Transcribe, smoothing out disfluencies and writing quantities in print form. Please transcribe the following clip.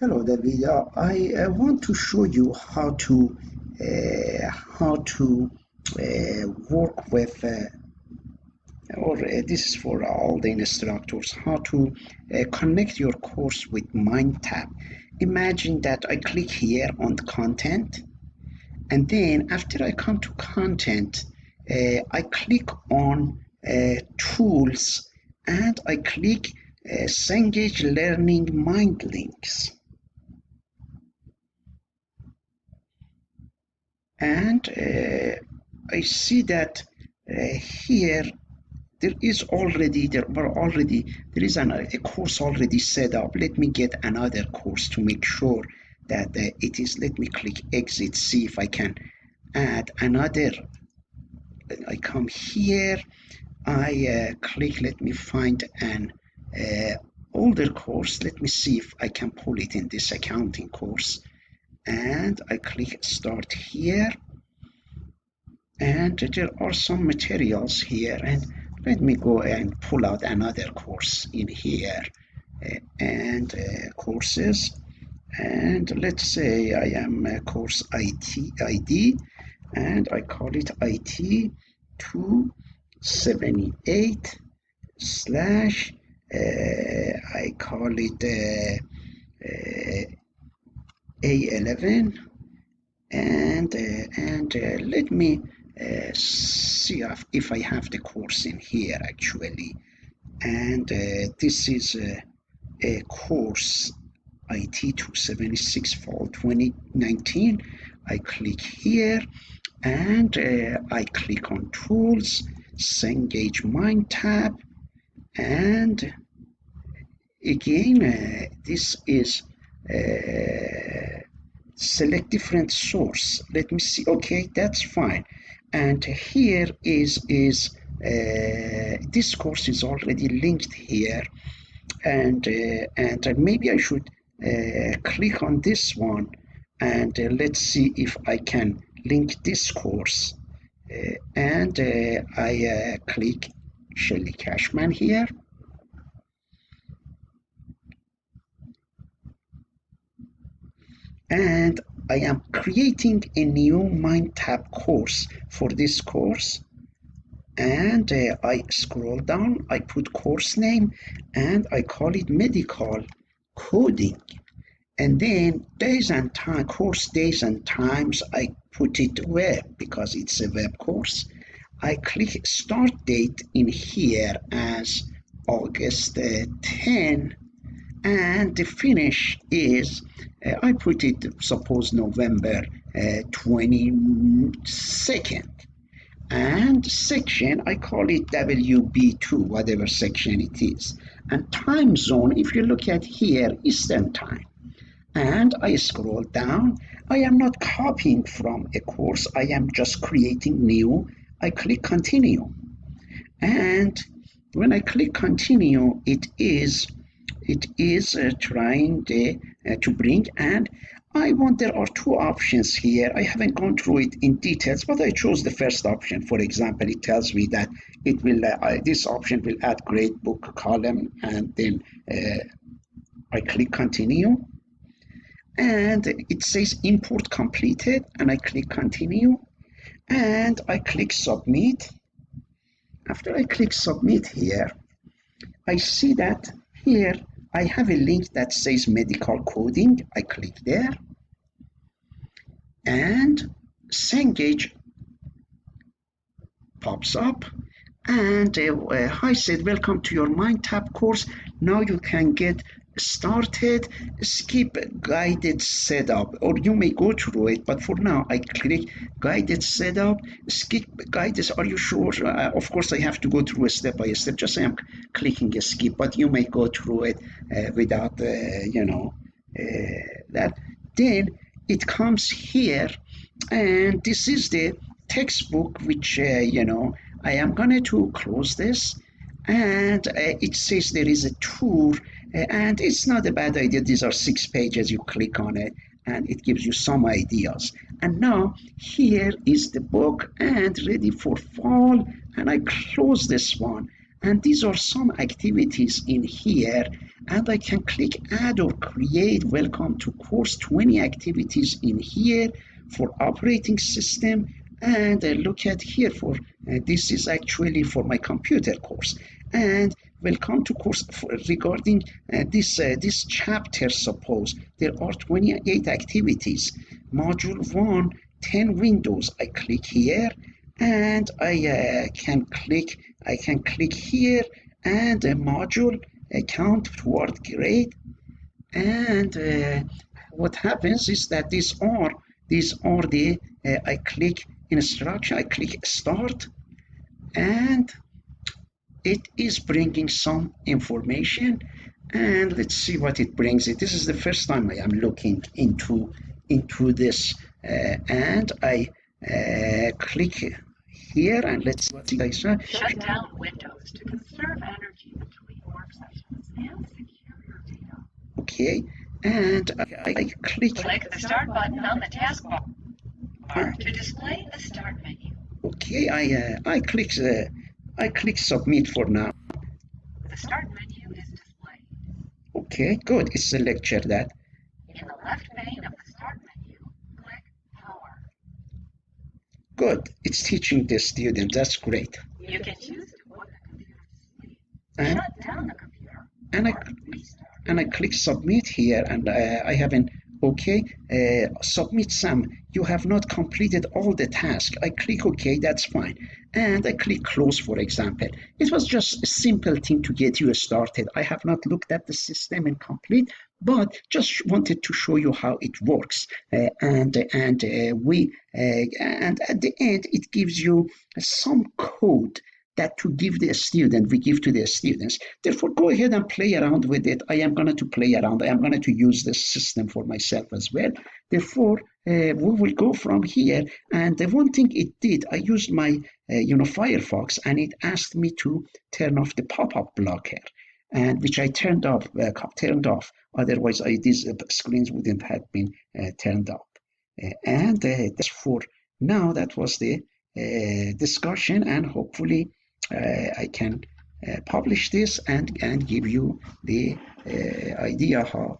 Hello, David. I want to show you work with, this is for all the instructors, how to connect your course with Mindtap. Imagine that I click here on the content, and then after I come to content, I click on tools, and I click Cengage Learning Mind Links. And I see that here there is a course already set up. Let me get another course to make sure that it is. Let me click exit, see if I can add another. I come here, I click, let me find an older course. Let me see if I can pull it in this accounting course, and I click start here, and there are some materials here, and let me go and pull out another course in here, and courses, and let's say I am course IT ID, and I call it IT 278 slash I call it A11, and let me see if I have the course in here actually. And this is a course IT 276 fall 2019. I click here, and I click on tools, Cengage Mindtap, and again this is select different source. Let me see. Okay, that's fine. And here is this course is already linked here, and maybe I should click on this one, and let's see if I can link this course, and I click Shelly Cashman here, and I am creating a new Mindtap course for this course, and I scroll down, I put course name, and I call it medical coding, and then days and time, course days and times, I put it web because it's a web course. I click start date in here as August 10, and the finish is I put it, suppose, November 22nd, and section I call it WB2, whatever section it is, and time zone, if you look at here, Eastern time. And I scroll down. I am not copying from a course, I am just creating new. I click continue, and when I click continue, it is trying to bring, and there are two options here. I haven't gone through it in details, but I chose the first option. For example, it tells me that it will this option will add grade book column, and then I click continue, and it says import completed, and I click continue, and I click submit. After I click submit here, I see that here I have a link that says medical coding. I click there, and Cengage pops up, and hi, said welcome to your Mindtap course. Now you can get started. Skip guided setup, or you may go through it, but for now I click guided setup. Skip guided. Are you sure? Of course I have to go through a step by step. Just I am clicking a skip, but you may go through it without that. Then it comes here, and this is the textbook, which I am going to close this, and it says there is a tour, and it's not a bad idea. These are 6 pages. You click on it, and it gives you some ideas. And now here is the book, and ready for fall, and I close this one, And these are some activities in here, and I can click add or create. Welcome to course, 20 activities in here for operating system. And look at here for this is actually for my computer course. And welcome to course regarding this chapter. Suppose there are 28 activities. Module 1, 10 windows. I click here, and I can click here, and a module count toward grade. And what happens is that these are the I click instruction, I click start, and it is bringing some information. And let's see what it brings. This is the first time I am looking into this, and I click here, and let's see. Shut down Windows to conserve energy between work sessions and secure your data. Okay, and I click. Click the Start button on the taskbar to display the Start menu. Okay, I click submit for now. The Start menu is displayed. Okay, good. It's selected that. In the left pane of the Start menu, click Power. Good. It's teaching the student. That's great. You can choose to put the computer to sleep, shut down the computer, and I click submit here, and I have an okay. Submit some. You have not completed all the task. I click OK. That's fine, and I click close. For example, it was just a simple thing to get you started. I have not looked at the system and complete, but just wanted to show you how it works. And at the end, it gives you some code that we give to the students. Therefore, go ahead and play around with it. I am going to play around. I am going to use this system for myself as well. Therefore, we will go from here. And the one thing it did, I used my Firefox, and it asked me to turn off the pop-up blocker, and which I turned off. Otherwise, these screens wouldn't have been turned off. And that's for now. That was the discussion, and hopefully I can publish this and give you the idea how